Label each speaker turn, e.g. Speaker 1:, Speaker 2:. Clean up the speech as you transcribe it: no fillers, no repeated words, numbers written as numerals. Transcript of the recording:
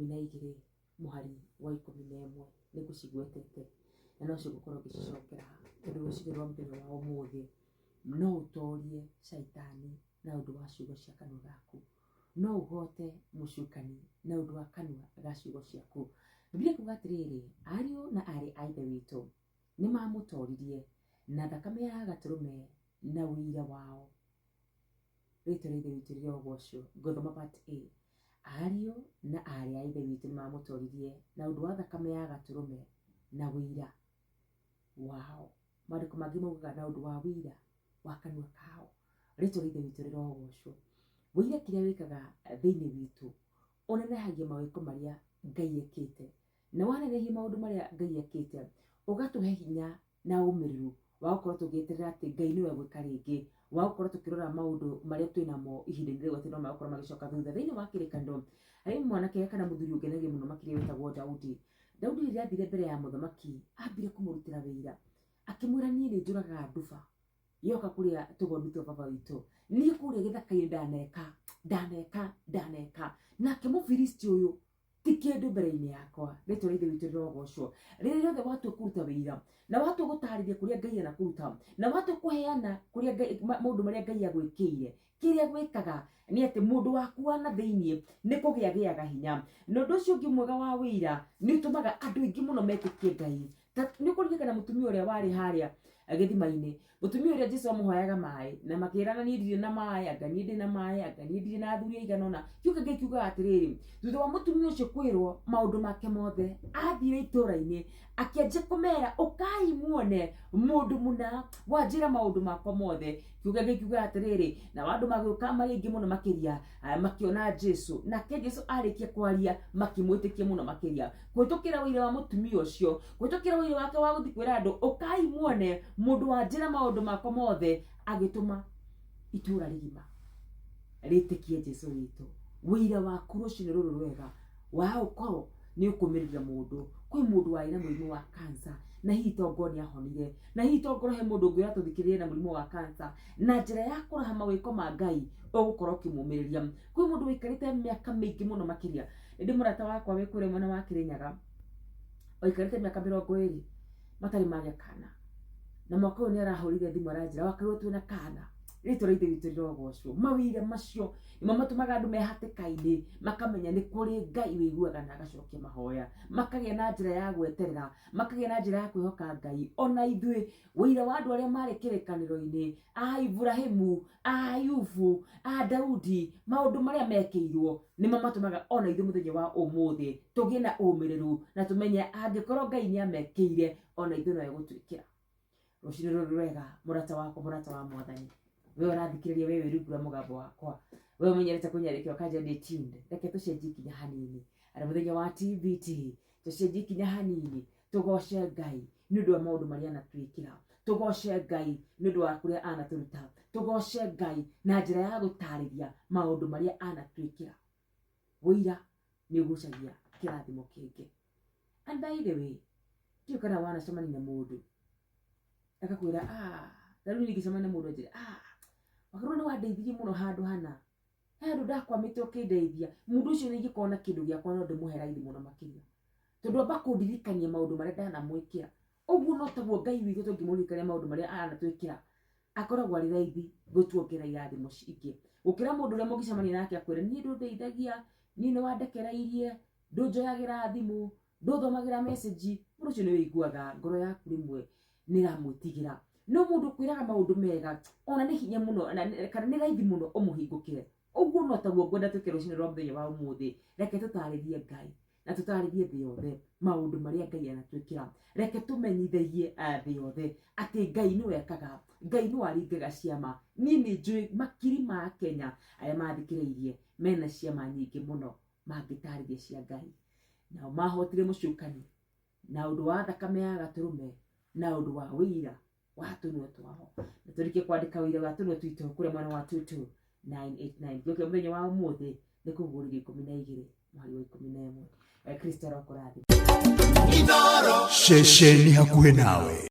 Speaker 1: 12 muhari wa 11 nĩ gucigwetete na no cigukorwo gicicokera tondu ruciinĩ rwa mũthenya wa ũmũthĩ no ũtorie shaitani na ũndũ wa ciugo cia kanua gaku, no ũhote mũcukani na ũndũ wa kanua ga ciugo ciaku. Biblia kuuga atĩrĩrĩ, ariũ na arĩ a Ithe witũ nĩ mamũtoririe na thakame ya gatũrũme na ũira wao. Rĩtwa rĩa Ithe witũ rĩrogocwo. Ngũthoma part A. Ariũ na arĩ a Ithe witũ nĩ mamũtoririe na ũndũ wa thakame ya gatũrũme na ũira wao. Maandĩko mangĩ maugaga na ũndũ wa ũira wa kanua kao. Rĩtwa rĩa Ithe witũ rĩrogocwo. Ũira kĩrĩa wĩkaga thĩinĩ witũ ũnenehagia mawĩko marĩa Ngai ekĩte, na wanenehia maũndũ marĩa Ngai ekĩte ũgatũhe hinya na ũmĩrĩru wa gũkorwo tũgĩeterera atĩ Ngai nĩwe gwĩka rĩngĩ, wa gũkorwo tũkĩrora maũndũ marĩa twĩnamo ihinda-inĩ rĩu atĩ no magũkorwo magĩcoka thutha. Thĩinĩ wa kĩrĩkanĩro harĩ mwanake kana mũthuri ũngenagia mũno makĩria wĩtagwo Daudi. Daudi rĩrĩa athire mbere ya mũthamaki ambire kũmũrutĩra wĩira, akĩmwĩra niĩ nĩ njũragaga nduba yoka kũrĩa tũgondu twa baba witũ, niĩ kũrĩa gĩthaka-inĩ ndaneka nake Mũfilisti ũyũ ti kĩndũ mbere-inĩ yakwa. Rĩtwa rĩa Ithe witũ rĩrogocwo. Rĩrĩa rĩothe watua kũruta wĩira na watua gũtarĩria kũrĩa Ngai anakũruta na watua kũheana kũrĩa maũndũ marĩa Ngai agwĩkĩire, kĩrĩa gwĩkaga nĩ atĩ mũndũ waku wa na thĩinĩ nĩ kũgĩagĩaga hinya. Na ũndũ ũcio ũngĩ mwega wa wĩira nĩ ũtũmaga andũ aingĩ mũno metĩkie Ngai. Nĩ kũririkana mũtumia ũrĩa warĩ harĩa gĩthima-inĩ, mũtumia ũrĩa Jesũ amũhoyaga maĩ na makĩrana niĩ ndirĩ na maĩ, anga niĩ ndĩ na maĩ, anga niĩ ndirĩ na athuri aigana ũna. Kiugo Ngai kiugaga atĩrĩrĩ, thutha wa mũtumia ũcio kwĩrwo maũndũ make mothe, athire itũũra-inĩ akĩanjia kũmera, ũkai muone mũndũ mũna wanjĩra maũndũ makwa mothe. Kiugo Ngai kiugaga atĩrĩrĩ, na andũ magĩũka marĩ aingĩ mũno makĩria makĩona Jesũ, nake Jesũ arĩkia kwaria makĩmwĩtĩkia mũno makĩria. Kũhĩtũkĩra ũira wa mũtumia ũcio, kũhĩtũkĩra ũira wake wa gũthiĩ kwĩra andũ ũkai muone mũndũ wanjĩra maũndũ makwa mothe, agĩtũma itũũra rĩgima rĩtĩkie Jesũ witũ. Ũira waku rũciinĩ rũrũ rwega wa ũkorwo nĩ ũkũmĩrĩria mũndũ. Kwĩ mũndũ warĩ na mũrimũ wa cancer na hihi tongo nĩ ahonire, na hihi tongo he mũndũ ũngĩ ũratũthikĩrĩria na mũrimũ wa cancer, na njĩra ya kũraha mawĩko ma Ngai ũgũkorwo ũkĩmũmĩrĩria. Kwĩ mũndũ wĩikarĩte mĩaka mĩingĩ mũno makĩria. Nĩ mũrata wakwa wĩ kũrĩa mwena wa Kĩrĩnyaga, waikarĩte mĩaka 20 matarĩ magĩa kana, na mwaka ũyũ nĩ arahũrire thimũ aranjĩra wakorirwo twĩna kana. Rĩtwa rĩa Ithe witũ rĩrogocwo. Mawĩra macio nĩmo matũmaga andũ mehatĩka-inĩ makamenya nĩ kũrĩ Ngai wĩiguaga na agacokia mahoya, makagĩa na njĩra ya gweterera, makagĩa na njĩra ya kwĩhoka Ngai. Ona ithuĩ ũira wa andũ arĩa marĩ kĩrĩkanĩro-inĩ, a Ibrahimu, a Ayubu, a Daudi, maũndũ marĩa mekĩirwo nĩmo matũmaga ona ithuĩ mũthenya wa ũmũthĩ tũgĩe na ũmĩrĩru na tũmenye angĩkorwo Ngai nĩ amekĩire ona ithuĩ no egũtwĩkĩra. Rũciinĩ rũrũ rwega mũrata wakwa, mũrata wa Mwathani, we ũrathikĩrĩria, we wĩrugura mũgambo wakwa, we ũmenyerete kũnyandĩkĩra ũkanjĩra ndĩ tuned, reke tũcenjie ikinya hanini. Arĩ mũthenya wa TBT, tũcenjie ikinya hanini, tũgoce Ngai nĩ ũndũ wa maũndũ marĩa anatwĩkĩra, tũgoce Ngai nĩ ũndũ wa kũrĩa anatũruta, tũgoce Ngai na njĩra ya gũtarĩria maũndũ marĩa anatwĩkĩra. Ũira nĩ ũgucagia kĩrathimo kĩngĩ. And by the way, ndiũ kana wanacemania na mũndũ akakwĩra rĩu ningĩcemania na mũndũ anjĩre wakorwo nĩ wandeithirie mũno handũ hana, he handũ ndakwamĩte ũkĩndeithia, mũndũ ũcio nĩ ingĩkorwo na kĩndũ gĩakwa no ndĩmũhe raithi mũno makĩria, tondũ amba kũndirikania maũndũ marĩa ndanamwĩkĩra. Ũguo no taguo Ngai witũ tũngĩmũririkania maũndũ marĩa anatwĩkĩra, akoragwo arĩ raithi gũtuongerera irathimo ingĩ gũkĩra mũndũ ũrĩa mũngĩcemania nake akwĩre niĩ ndũndeithagia, niĩ nĩ wandekereirie, ndũnjoyagĩra thimũ, ndũthomagĩra message. Mũndũ ũcio nĩ wĩiguaga ngoro yaku rĩmwe nĩ ĩramwĩtigĩra. No mũndũ kwĩraga maũndũ mega ona nĩ hinya mũno kana nĩ raithi mũno ũmũhingũkĩre. Ũguo no taguo ngwenda twĩke rũciinĩ rwa mũthenya wa ũmũthĩ. Reke tũtarĩrie Ngai na tũtarĩrie thĩ yothe maũndũ marĩa Ngai anatwĩkĩra. Reke tũmenyithagie thĩ yothe atĩ Ngai nĩwe ekaga, Ngai nĩwe aringaga ciama. Niĩ nĩ njũĩ makiri ma Kenya arĩa mathikĩrĩirie mena ciama nyingĩ mũno mangĩtarĩria cia Ngai, nao mahotire mũcukani na ũndũ wa thakame ya gatũrũme na ũndũ wa ũira wa tũnua twao. Na tũrĩkie kwandĩka ũira wa tũnua twitũ kũrĩa mwena wa 22989. Gĩũke mũthenya wa ũmũthĩ nĩ kũguũrĩria 12 mweri wa 11. Kristo arokũrathima. Ceceni hakuhĩ nawe.